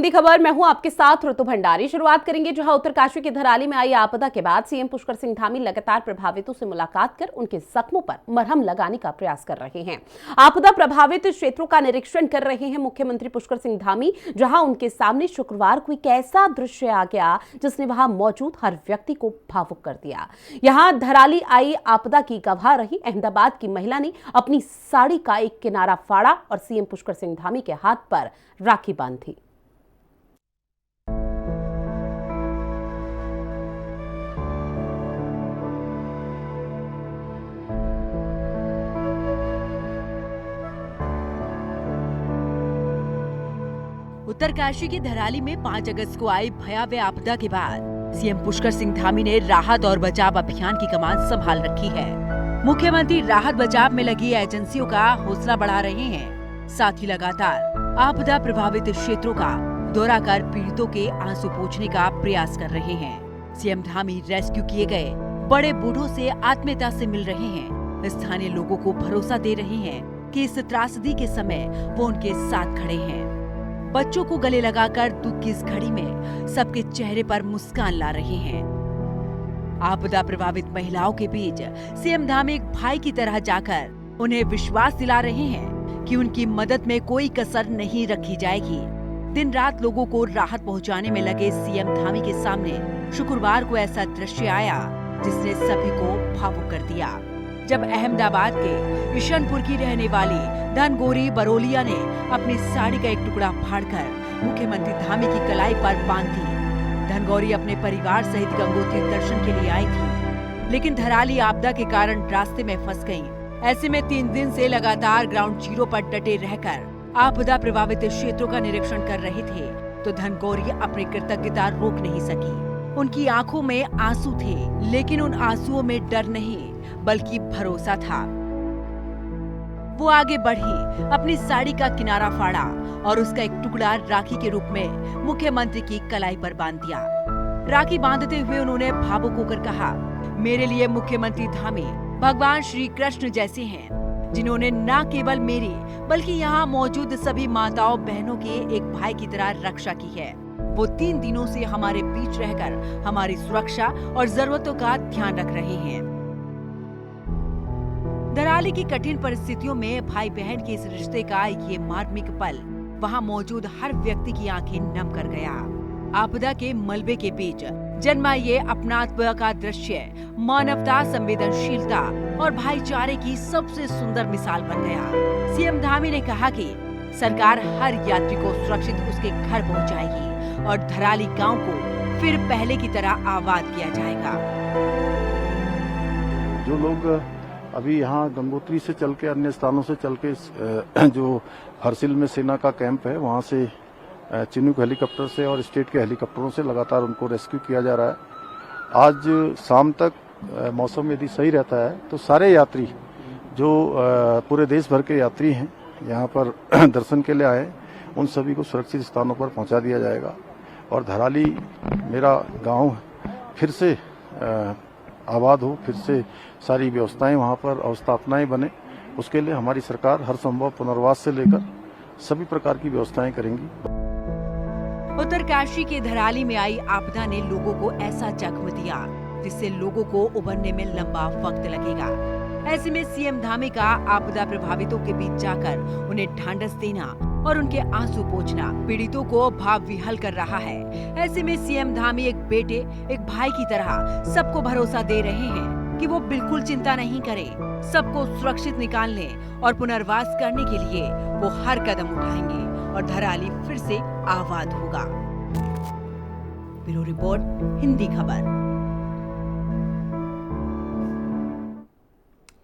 हिंदी खबर, मैं हूं आपके साथ ऋतु भंडारी। शुरुआत करेंगे जहां उत्तरकाशी के धराली में आई आपदा के बाद सीएम पुष्कर सिंह धामी लगातार प्रभावितों से मुलाकात कर उनके जख्मों पर मरहम लगाने का प्रयास कर रहे हैं। आपदा प्रभावित क्षेत्रों का निरीक्षण कर रहे हैं मुख्यमंत्री पुष्कर सिंह धामी, जहां उनके सामने शुक्रवार को एक ऐसा दृश्य आ गया जिसने वहां मौजूद हर व्यक्ति को भावुक कर दिया। यहां धराली आई आपदा की गवाह रही अहमदाबाद की महिला ने अपनी साड़ी का एक किनारा फाड़ा और सीएम पुष्कर सिंह धामी के हाथ पर राखी बांधी। उत्तरकाशी की धराली में 5 अगस्त को आई भयावह आपदा के बाद सीएम पुष्कर सिंह धामी ने राहत और बचाव अभियान की कमान संभाल रखी है। मुख्यमंत्री राहत बचाव में लगी एजेंसियों का हौसला बढ़ा रहे हैं, साथ ही लगातार आपदा प्रभावित क्षेत्रों का दौरा कर पीड़ितों के आंसू पोंछने का प्रयास कर रहे हैं। सीएम धामी रेस्क्यू किए गए बड़े बूढ़ों से आत्मीयता से मिल रहे हैं। स्थानीय लोगों को भरोसा दे रहे हैं कि इस त्रासदी के समय वो उनके साथ खड़े हैं। बच्चों को गले लगाकर दुख की इस घड़ी में सबके चेहरे पर मुस्कान ला रहे हैं। आपदा प्रभावित महिलाओं के बीच सीएम धामी एक भाई की तरह जाकर उन्हें विश्वास दिला रहे हैं कि उनकी मदद में कोई कसर नहीं रखी जाएगी। दिन रात लोगों को राहत पहुंचाने में लगे सीएम धामी के सामने शुक्रवार को ऐसा दृश्य आया जिसने सभी को भावुक कर दिया, जब अहमदाबाद के ईशनपुर की रहने वाली धनगौरी बरोलिया ने अपनी साड़ी का एक टुकड़ा फाड़कर मुख्यमंत्री धामी की कलाई पर बांध दी। धनगौरी अपने परिवार सहित गंगोत्री दर्शन के लिए आई थी, लेकिन धराली आपदा के कारण रास्ते में फंस गईं। ऐसे में 3 दिन से लगातार ग्राउंड जीरो पर डटे रहकर आपदा प्रभावित क्षेत्रों का निरीक्षण कर रहे थे, तो धनगौरी अपनी कृतज्ञता रोक नहीं सकी। उनकी आंखों में आंसू थे, लेकिन उन आंसुओं में डर नहीं बल्कि भरोसा था। वो आगे बढ़ी, अपनी साड़ी का किनारा फाड़ा और उसका एक टुकड़ा राखी के रूप में मुख्यमंत्री की कलाई पर बांध दिया। राखी बांधते हुए उन्होंने भावुक होकर कहा, मेरे लिए मुख्यमंत्री धामी भगवान श्री कृष्ण जैसे हैं, जिन्होंने न केवल मेरी बल्कि यहाँ मौजूद सभी माताओं बहनों के एक भाई की तरह रक्षा की है। वो 3 दिनों से हमारे बीच रहकर हमारी सुरक्षा और जरूरतों का ध्यान रख रहे हैं। धराली की कठिन परिस्थितियों में भाई बहन के इस रिश्ते का ये मार्मिक पल वहां मौजूद हर व्यक्ति की आंखें नम कर गया। आपदा के मलबे के बीच जन्मा ये अपनात्व का दृश्य मानवता, संवेदनशीलता और भाईचारे की सबसे सुंदर मिसाल बन गया। सीएम धामी ने कहा कि सरकार हर यात्री को सुरक्षित उसके घर पहुंचाएगी और धराली गांव को फिर पहले की तरह आबाद किया जाएगा। जो लोग अभी यहाँ गंगोत्री से चल के अन्य स्थानों से चल के जो हरसिल में सेना का कैंप है वहाँ से चिनूक हेलीकॉप्टर से और स्टेट के हेलीकॉप्टरों से लगातार उनको रेस्क्यू किया जा रहा है। आज शाम तक मौसम यदि सही रहता है तो सारे यात्री जो पूरे देश भर के यात्री हैं यहाँ पर दर्शन के लिए आए, उन सभी को सुरक्षित स्थानों पर पहुँचा दिया जाएगा और धराली मेरा गाँव फिर से आबाद हो, फिर से सारी व्यवस्थाएं वहां पर अवस्थापनाएं बने, उसके लिए हमारी सरकार हर संभव पुनर्वास से लेकर सभी प्रकार की व्यवस्थाएं करेंगी। उत्तरकाशी के धराली में आई आपदा ने लोगों को ऐसा जख्म दिया जिससे लोगों को उभरने में लंबा वक्त लगेगा। ऐसे में सीएम धामी का आपदा प्रभावितों के बीच जाकर उन्हें ढांढस देना और उनके आंसू पोंछना पीड़ितों को भाव विह्वल कर रहा है। ऐसे में सीएम धामी एक बेटे, एक भाई की तरह सबको भरोसा दे रहे हैं कि वो बिल्कुल चिंता नहीं करें, सबको सुरक्षित निकालने और पुनर्वास करने के लिए वो हर कदम उठाएंगे और धराली फिर से आबाद होगा। ब्यूरो रिपोर्ट, हिंदी खबर।